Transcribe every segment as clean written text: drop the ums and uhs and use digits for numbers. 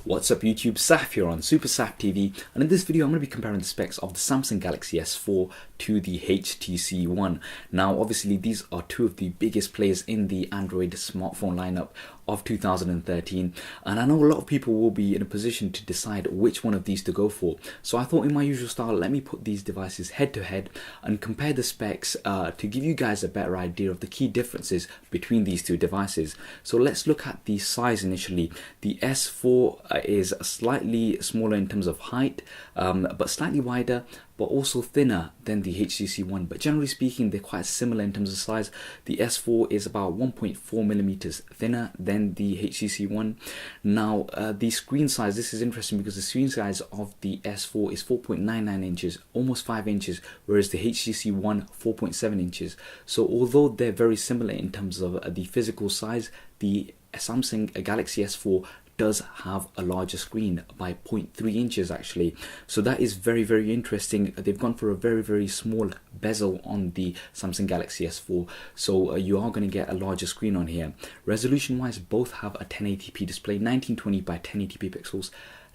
What's up YouTube, Saf here on Super Saf TV, and in this video I'm going to be comparing the specs of the Samsung Galaxy S4 to the HTC One. Now obviously these are two of the biggest players in the Android smartphone lineup of 2013, and I know a lot of people will be in a position to decide which one of these to go for. So I thought in my usual style, let me put these devices head to head and compare the specs to give you guys a better idea of the key differences between these two devices. So let's look at the size initially. The S4 is slightly smaller in terms of height, but slightly wider, but also thinner than the HTC One. But generally speaking, they're quite similar in terms of size. The S4 is about 1.4 millimeters thinner than the HTC One. Now, the screen size, this is interesting because the screen size of the S4 is 4.99 inches, almost 5 inches, whereas the HTC One 4.7 inches. So although they're very similar in terms of the physical size, the Samsung Galaxy S4 does have a larger screen by 0.3 inches actually. So that is very interesting. They've gone for a very small bezel on the Samsung Galaxy S4, so you are going to get a larger screen on here. Resolution wise, both have a 1080p display, 1920 by 1080p pixels.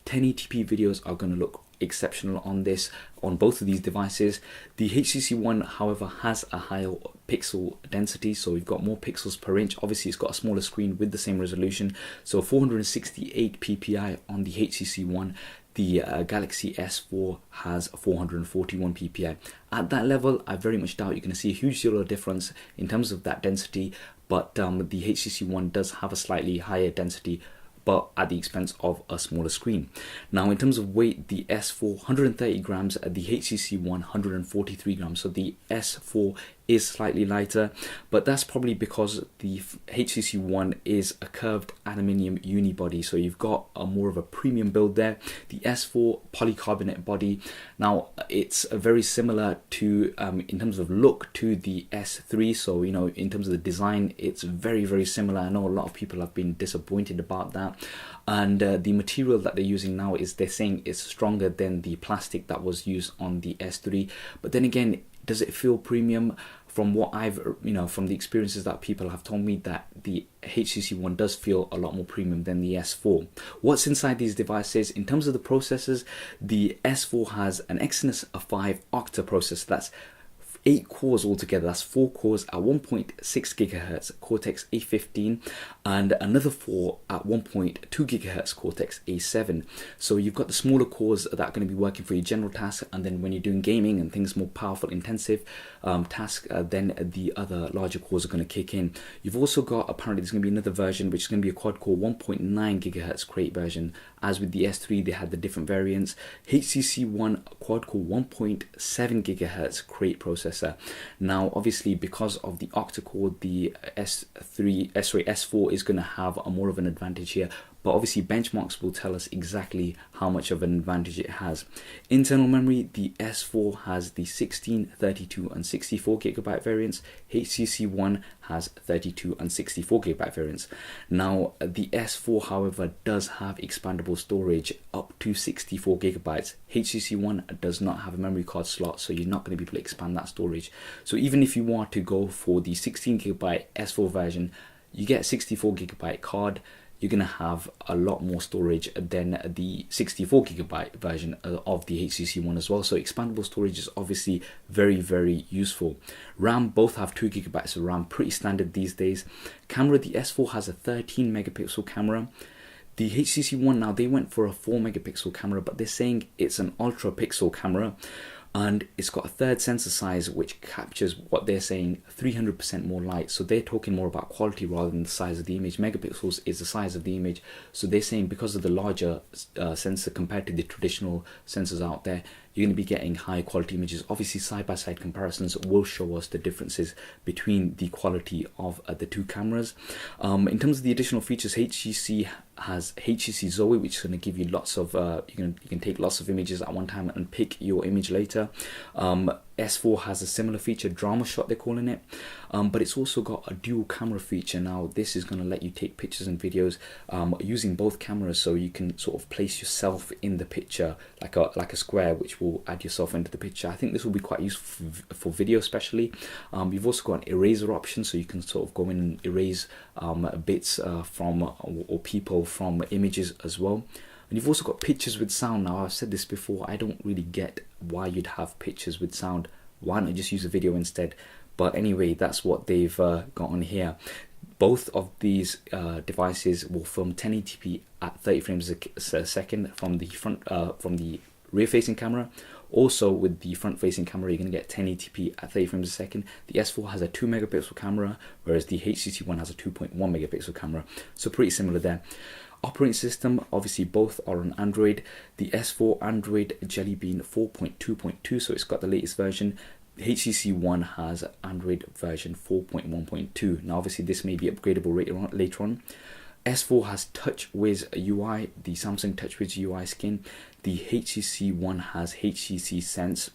1080p videos are going to look exceptional on both of these devices. The HTC One, however, has a higher pixel density, so we've got more pixels per inch. Obviously it's got a smaller screen with the same resolution, so 468 ppi on the HTC One. The Galaxy S4 has 441 ppi. At that level, I very much doubt you're going to see a huge deal of difference in terms of that density, but the HTC One does have a slightly higher density, but at the expense of a smaller screen. Now in terms of weight, the S4 130 grams, the HTC One 143 grams, so the S4 is slightly lighter, but that's probably because the HTC One is a curved aluminium unibody, so you've got a more of a premium build there. The S4 polycarbonate body, now it's very similar to in terms of look to the S3, so you know, in terms of the design, it's very similar. I know a lot of people have been disappointed about that, and the material that they're using now is, they're saying, it's stronger than the plastic that was used on the S3. But then again, does it feel premium? From what I've, from the experiences that people have told me, that the HTC One does feel a lot more premium than the S4. What's inside these devices? In terms of the processors, the S4 has an Exynos 5 octa processor. That's 8 cores altogether. That's 4 cores at 1.6 gigahertz Cortex A15 and another 4 at 1.2 gigahertz Cortex A7. So you've got the smaller cores that are going to be working for your general tasks, and then when you're doing gaming and things more powerful intensive tasks, then the other larger cores are going to kick in. You've also got, apparently there's going to be another version which is going to be a quad core 1.9 gigahertz Crate version. As with the S3, they had the different variants. HTC One quad core 1.7 gigahertz Crate processor. Now obviously because of the octa-core, the S4 is going to have a more of an advantage here, but obviously benchmarks will tell us exactly how much of an advantage it has. Internal memory, the S4 has the 16, 32 and 64 gigabyte variants. HTC One has 32 and 64 gigabyte variants. Now the S4 however does have expandable storage up to 64 gigabytes. HTC One does not have a memory card slot, so you're not going to be able to expand that storage. So even if you want to go for the 16 gigabyte S4 version, you get a 64 gigabyte card. You're going to have a lot more storage than the 64 gigabyte version of the HTC One as well. So expandable storage is obviously very useful. RAM, both have 2 gigabytes of RAM, pretty standard these days. Camera, the S4 has a 13 megapixel camera. The HTC One, now they went for a 4 megapixel camera, but they're saying it's an ultra pixel camera, and it's got a third sensor size which captures what they're saying 300% more light. So they're talking more about quality rather than the size of the image. Megapixels is the size of the image, so they're saying because of the larger sensor compared to the traditional sensors out there, you're going to be getting high quality images. Obviously side-by-side comparisons will show us the differences between the quality of the two cameras. In terms of the additional features, HTC has HTC Zoe, which is going to give you lots of you can take lots of images at one time and pick your image later. S4 has a similar feature, drama shot they're calling it, but it's also got a dual camera feature. Now this is going to let you take pictures and videos using both cameras, so you can sort of place yourself in the picture like a square, which will add yourself into the picture. I think this will be quite useful for video especially. You've also got an eraser option, so you can sort of go in and erase bits from or people from images as well. And you've also got pictures with sound. Now, I've said this before, I don't really get why you'd have pictures with sound. Why not just use a video instead? But anyway, that's what they've got on here. Both of these devices will film 1080p at 30 frames a second from the front, from the rear-facing camera. Also, with the front-facing camera, you're going to get 1080p at 30 frames a second. The S4 has a 2 megapixel camera, whereas the HTC One has a 2.1 megapixel camera. So pretty similar there. Operating system, obviously both are on Android. The S4 Android Jelly Bean 4.2.2, so it's got the latest version. The HTC One has Android version 4.1.2. Now obviously this may be upgradable later on. S4 has TouchWiz UI, the Samsung TouchWiz UI skin. The HTC One has HTC Sense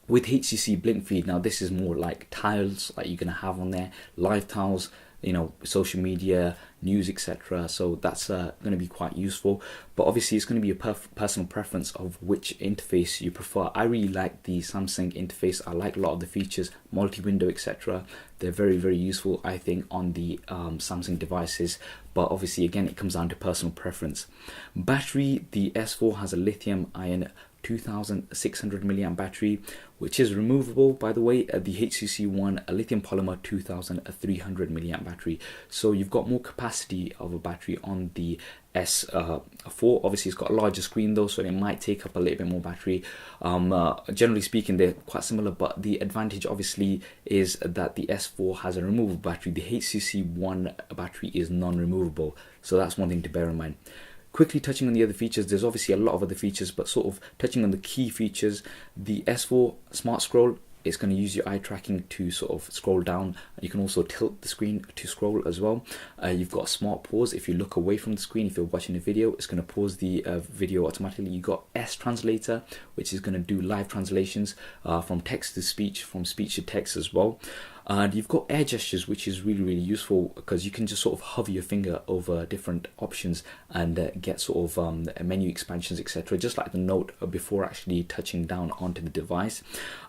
with HTC Blink Feed. Now this is more like tiles like you're going to have on there, live tiles, you know, social media, news, etc. So that's going to be quite useful. But obviously it's going to be a personal preference of which interface you prefer. I really like the Samsung interface. I like a lot of the features, multi-window, etc. They're very, very useful, I think, on the Samsung devices. But obviously, again, it comes down to personal preference. Battery, the S4 has a lithium-ion 2600 milliamp battery, which is removable, by the way. The HTC One, a lithium polymer 2300 milliamp battery. So you've got more capacity of a battery on the S4. Obviously it's got a larger screen though, so it might take up a little bit more battery. Generally speaking, they're quite similar, but the advantage obviously is that the S4 has a removable battery. The HTC One battery is non-removable, so that's one thing to bear in mind. Quickly touching on the other features, there's obviously a lot of other features, but sort of touching on the key features. The S4 Smart Scroll, it's going to use your eye tracking to sort of scroll down. You can also tilt the screen to scroll as well. You've got Smart Pause. If you look away from the screen, if you're watching a video, it's going to pause the video automatically. You've got S Translator, which is going to do live translations from text to speech, from speech to text as well. And you've got air gestures, which is really, really useful because you can just sort of hover your finger over different options and get sort of menu expansions, etc. Just like the Note before actually touching down onto the device.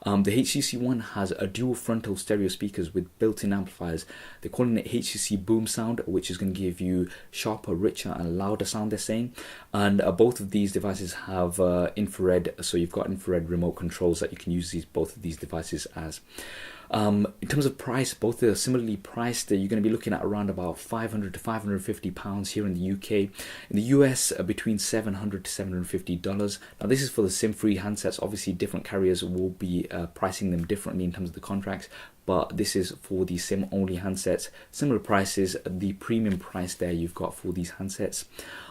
The HTC One has a dual frontal stereo speakers with built-in amplifiers. They're calling it HTC Boom Sound, which is going to give you sharper, richer and louder sound, they're saying. And both of these devices have infrared, so you've got infrared remote controls that you can use both of these devices as. In terms of price, both are similarly priced. You're going to be looking at around about £500 to £550 here in the UK. In the US, between $700 to $750. Now, this is for the SIM-free handsets. Obviously, different carriers will be pricing them differently in terms of the contracts, but this is for the SIM-only handsets. Similar prices, the premium price there you've got for these handsets.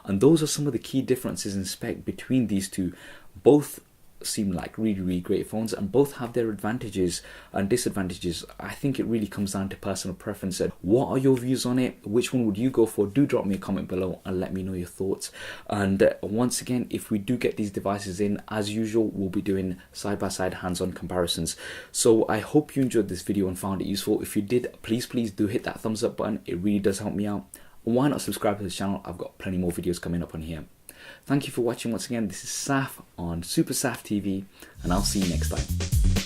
And those are some of the key differences in spec between these two. Both seem like really, really great phones, and both have their advantages and disadvantages. I think it really comes down to personal preference. What are your views on it? Which one would you go for? Do drop me a comment below and let me know your thoughts. And once again, if we do get these devices in, as usual, we'll be doing side-by-side hands-on comparisons. So I hope you enjoyed this video and found it useful. If you did, please do hit that thumbs up button. It really does help me out. Why not subscribe to this channel? I've got plenty more videos coming up on here. Thank you for watching once again. This is Saf on Super Saf TV, and I'll see you next time.